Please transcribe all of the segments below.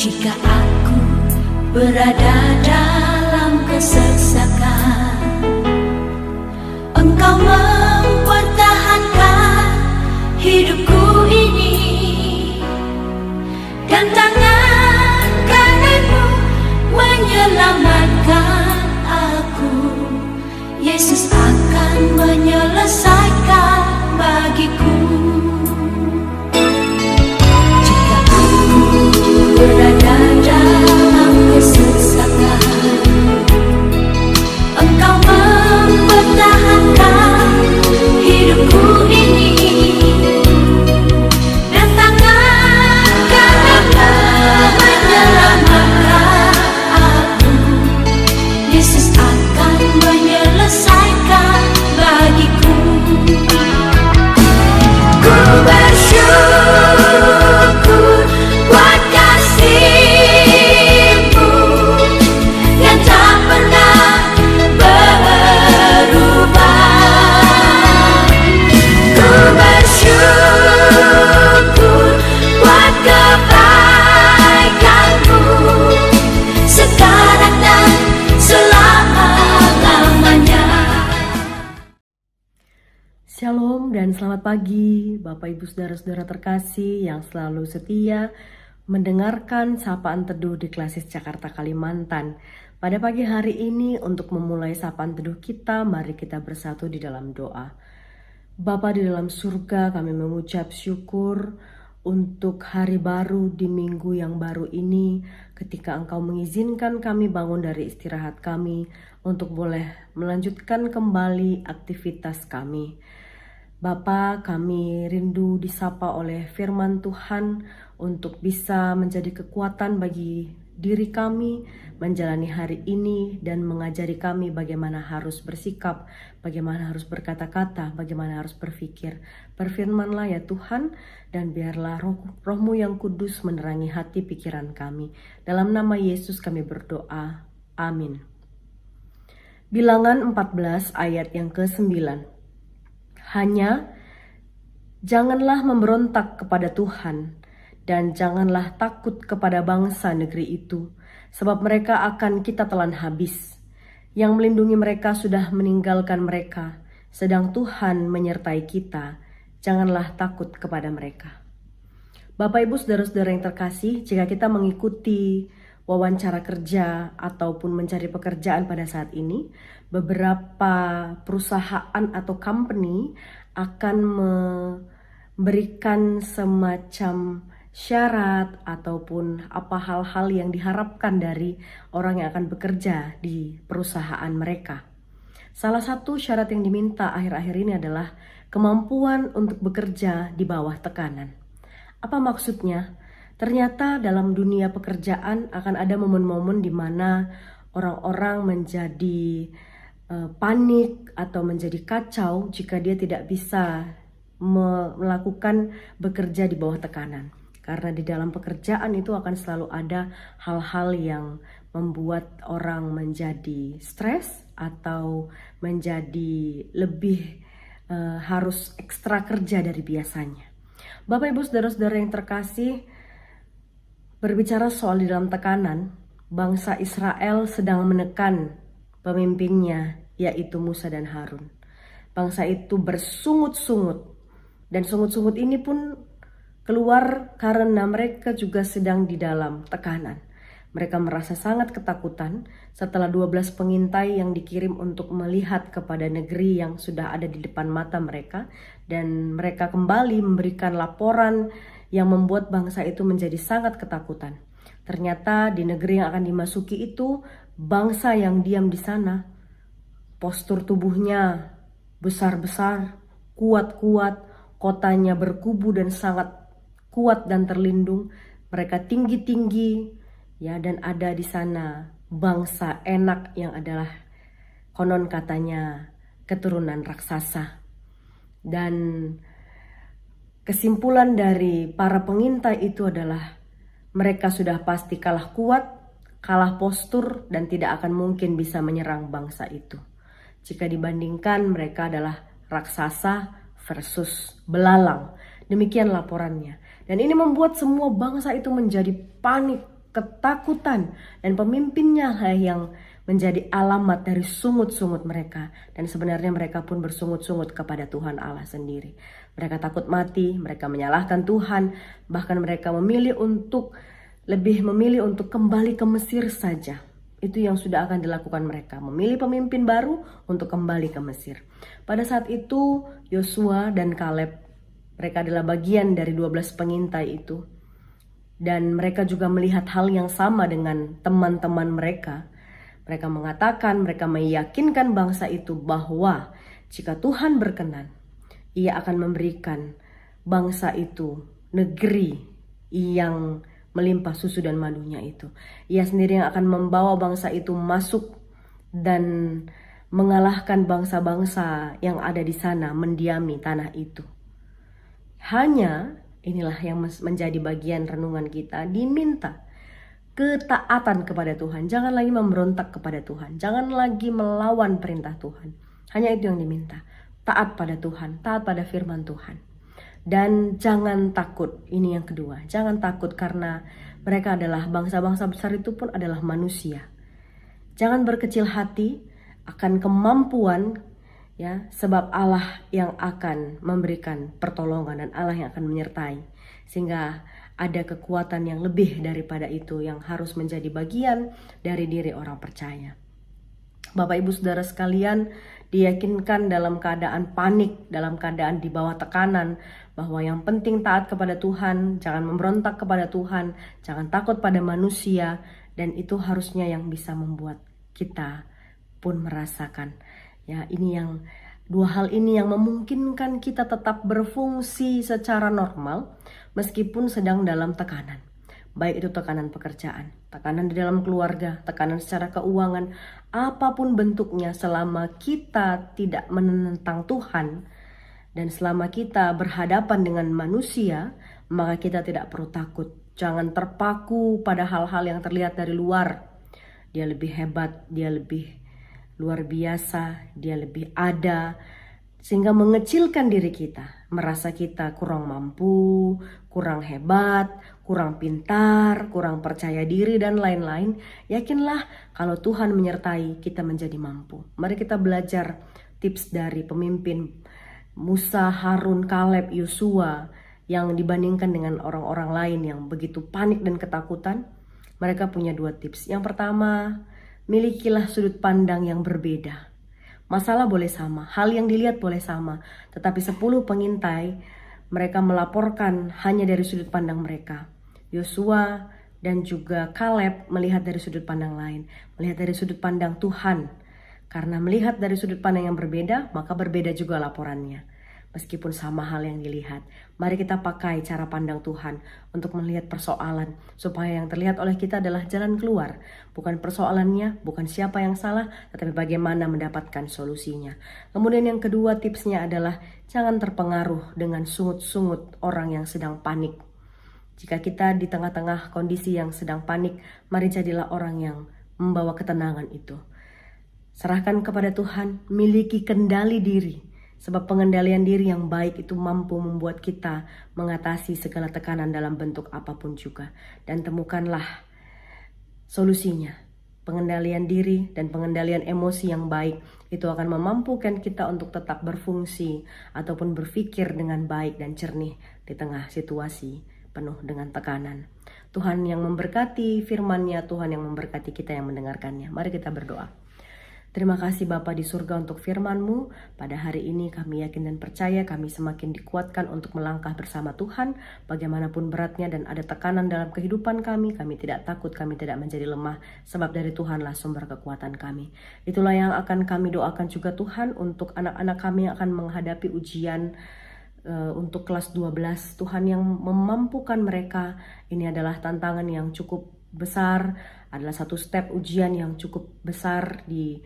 Jika aku berada dalam kesesakan, Engkau mempertahankan hidupku ini, dan tangan kananmu menyelamatkan aku. Yesus akan menyelesaikan bagiku. Jika aku berada dalam kesesakan, Engkau mempertahankan hidupku ini, dan tangan kananmu menyelamatkan aku. Yesus akan menyelesaikan bagiku. Ku bersyukur buat kasih-Mu yang tak pernah berubah. Ku bersyukur buat kebaikan-Mu sekarang dan selama-lamanya. Shalom dan selamat pagi Bapak Ibu Saudara-saudara terkasih yang selalu setia mendengarkan Sapaan Teduh di Klasis Jakarta Kalimantan. Pada pagi hari ini untuk memulai Sapaan Teduh kita, mari kita bersatu di dalam doa. Bapa di dalam surga, kami mengucap syukur untuk hari baru di minggu yang baru ini, ketika Engkau mengizinkan kami bangun dari istirahat kami untuk boleh melanjutkan kembali aktivitas kami. Bapa, kami rindu disapa oleh firman Tuhan untuk bisa menjadi kekuatan bagi diri kami menjalani hari ini dan mengajari kami bagaimana harus bersikap, bagaimana harus berkata-kata, bagaimana harus berpikir. Berfirmanlah ya Tuhan, dan biarlah Roh-Mu yang kudus menerangi hati pikiran kami. Dalam nama Yesus kami berdoa. Amin. Bilangan 14 ayat yang ke-9. Hanya janganlah memberontak kepada Tuhan, dan janganlah takut kepada bangsa negeri itu, sebab mereka akan kita telan habis. Yang melindungi mereka sudah meninggalkan mereka, sedang Tuhan menyertai kita. Janganlah takut kepada mereka. Bapak Ibu Saudara-saudara yang terkasih, jika kita mengikuti wawancara kerja ataupun mencari pekerjaan pada saat ini, beberapa perusahaan atau company akan memberikan semacam syarat ataupun apa hal-hal yang diharapkan dari orang yang akan bekerja di perusahaan mereka. Salah satu syarat yang diminta akhir-akhir ini adalah kemampuan untuk bekerja di bawah tekanan. Apa maksudnya? Ternyata dalam dunia pekerjaan akan ada momen-momen di mana orang-orang menjadi panik atau menjadi kacau jika dia tidak bisa melakukan bekerja di bawah tekanan. Karena di dalam pekerjaan itu akan selalu ada hal-hal yang membuat orang menjadi stres atau menjadi lebih harus ekstra kerja dari biasanya. Bapak Ibu Saudara-saudara yang terkasih, berbicara soal di dalam tekanan, bangsa Israel sedang menekan pemimpinnya, yaitu Musa dan Harun. Bangsa itu bersungut-sungut, dan sungut-sungut ini pun keluar karena mereka juga sedang di dalam tekanan. Mereka merasa sangat ketakutan setelah 12 pengintai yang dikirim untuk melihat kepada negeri yang sudah ada di depan mata mereka, dan mereka kembali memberikan laporan yang membuat bangsa itu menjadi sangat ketakutan. Ternyata di negeri yang akan dimasuki itu, bangsa yang diam di sana, postur tubuhnya besar-besar, kuat-kuat, kotanya berkubu dan sangat kuat dan terlindung. Mereka tinggi-tinggi, ya, dan ada di sana bangsa Enak yang adalah konon katanya keturunan raksasa. Dan kesimpulan dari para pengintai itu adalah mereka sudah pasti kalah kuat, kalah postur, dan tidak akan mungkin bisa menyerang bangsa itu. Jika dibandingkan, mereka adalah raksasa versus belalang. Demikian laporannya. Dan ini membuat semua bangsa itu menjadi panik, ketakutan, dan pemimpinnya lah yang menjadi alamat dari sungut-sungut mereka. Dan sebenarnya mereka pun bersungut-sungut kepada Tuhan Allah sendiri. Mereka takut mati, mereka menyalahkan Tuhan, bahkan mereka lebih memilih untuk kembali ke Mesir saja. Itu yang sudah akan dilakukan mereka, memilih pemimpin baru untuk kembali ke Mesir. Pada saat itu Yosua dan Kaleb, mereka adalah bagian dari 12 pengintai itu. Dan mereka juga melihat hal yang sama dengan teman-teman mereka. Mereka mengatakan, mereka meyakinkan bangsa itu bahwa jika Tuhan berkenan, Ia akan memberikan bangsa itu negeri yang melimpah susu dan madunya itu. Ia sendiri yang akan membawa bangsa itu masuk dan mengalahkan bangsa-bangsa yang ada di sana, mendiami tanah itu. Hanya inilah yang menjadi bagian renungan kita, diminta ketaatan kepada Tuhan. Jangan lagi memberontak kepada Tuhan. Jangan lagi melawan perintah Tuhan. Hanya itu yang diminta. Taat pada Tuhan, taat pada firman Tuhan. Dan jangan takut, ini yang kedua. Jangan takut karena mereka adalah bangsa-bangsa besar itu pun adalah manusia. Jangan berkecil hati akan kemampuan, ya, sebab Allah yang akan memberikan pertolongan dan Allah yang akan menyertai. Sehingga ada kekuatan yang lebih daripada itu yang harus menjadi bagian dari diri orang percaya. Bapak Ibu Saudara sekalian, diyakinkan dalam keadaan panik, dalam keadaan di bawah tekanan, bahwa yang penting taat kepada Tuhan, jangan memberontak kepada Tuhan, jangan takut pada manusia, dan itu harusnya yang bisa membuat kita pun merasakan. Ya, ini yang dua hal ini yang memungkinkan kita tetap berfungsi secara normal meskipun sedang dalam tekanan. Baik itu tekanan pekerjaan, tekanan di dalam keluarga, tekanan secara keuangan, apapun bentuknya, selama kita tidak menentang Tuhan dan selama kita berhadapan dengan manusia, maka kita tidak perlu takut. Jangan terpaku pada hal-hal yang terlihat dari luar. Dia lebih hebat, dia lebih luar biasa, dia lebih ada, sehingga mengecilkan diri kita, merasa kita kurang mampu, kurang hebat, kurang pintar, kurang percaya diri, dan lain-lain. Yakinlah kalau Tuhan menyertai kita menjadi mampu. Mari kita belajar tips dari pemimpin Musa, Harun, Kaleb, Yosua yang dibandingkan dengan orang-orang lain yang begitu panik dan ketakutan. Mereka punya dua tips. Yang pertama, milikilah sudut pandang yang berbeda. Masalah boleh sama, hal yang dilihat boleh sama, tetapi 10 pengintai mereka melaporkan hanya dari sudut pandang mereka. Yosua dan juga Kaleb melihat dari sudut pandang lain, melihat dari sudut pandang Tuhan. Karena melihat dari sudut pandang yang berbeda, maka berbeda juga laporannya. Meskipun sama hal yang dilihat, mari kita pakai cara pandang Tuhan untuk melihat persoalan, supaya yang terlihat oleh kita adalah jalan keluar. Bukan persoalannya, bukan siapa yang salah, tetapi bagaimana mendapatkan solusinya. Kemudian yang kedua tipsnya adalah jangan terpengaruh dengan sungut-sungut orang yang sedang panik. Jika kita di tengah-tengah kondisi yang sedang panik, mari jadilah orang yang membawa ketenangan itu. Serahkan kepada Tuhan, miliki kendali diri. Sebab pengendalian diri yang baik itu mampu membuat kita mengatasi segala tekanan dalam bentuk apapun juga. Dan temukanlah solusinya. Pengendalian diri dan pengendalian emosi yang baik itu akan memampukan kita untuk tetap berfungsi ataupun berpikir dengan baik dan jernih di tengah situasi penuh dengan tekanan. Tuhan yang memberkati firman-Nya, Tuhan yang memberkati kita yang mendengarkannya. Mari kita berdoa. Terima kasih Bapa di surga untuk firman-Mu. Pada hari ini kami yakin dan percaya kami semakin dikuatkan untuk melangkah bersama Tuhan. Bagaimanapun beratnya dan ada tekanan dalam kehidupan kami tidak takut, kami tidak menjadi lemah. Sebab dari Tuhanlah sumber kekuatan kami. Itulah yang akan kami doakan juga Tuhan untuk anak-anak kami yang akan menghadapi ujian untuk kelas 12. Tuhan yang memampukan mereka. Ini adalah tantangan yang cukup besar, adalah satu step ujian yang cukup besar di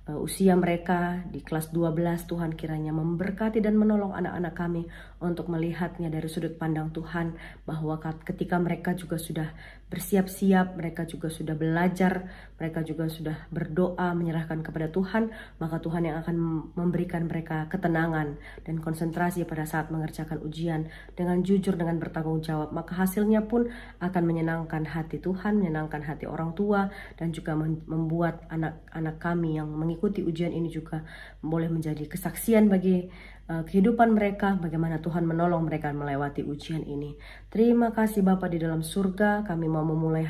usia mereka di kelas 12. Tuhan kiranya memberkati dan menolong anak-anak kami untuk melihatnya dari sudut pandang Tuhan, bahwa ketika mereka juga sudah bersiap-siap, mereka juga sudah belajar, mereka juga sudah berdoa menyerahkan kepada Tuhan, maka Tuhan yang akan memberikan mereka ketenangan dan konsentrasi pada saat mengerjakan ujian dengan jujur, dengan bertanggung jawab, maka hasilnya pun akan menyenangkan hati Tuhan, menyenangkan hati orang tua, dan juga membuat anak-anak kami yang mengikuti ujian ini juga boleh menjadi kesaksian bagi kehidupan mereka, bagaimana Tuhan menolong mereka melewati ujian ini. Terima kasih Bapa di dalam surga, kami mau memulai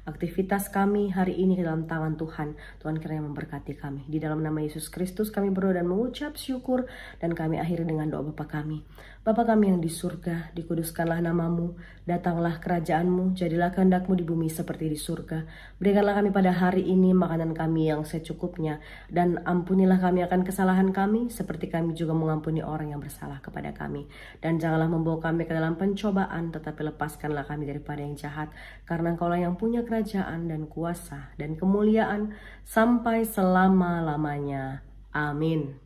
aktivitas kami hari ini ke dalam tangan Tuhan. Tuhan kiranya memberkati kami. Di dalam nama Yesus Kristus kami berdoa dan mengucap syukur, dan kami akhiri dengan doa Bapa kami. Bapa kami yang di surga, dikuduskanlah namamu, datanglah kerajaanmu, jadilah kehendakmu di bumi seperti di surga. Berikanlah kami pada hari ini makanan kami yang secukupnya, dan ampunilah kami akan kesalahan kami, seperti kami juga mengampuni orang yang bersalah kepada kami. Dan janganlah membawa kami ke dalam pencobaan, tetapi lepaskanlah kami daripada yang jahat, karena Engkaulah yang punya kerajaan dan kuasa dan kemuliaan sampai selama-lamanya. Amin.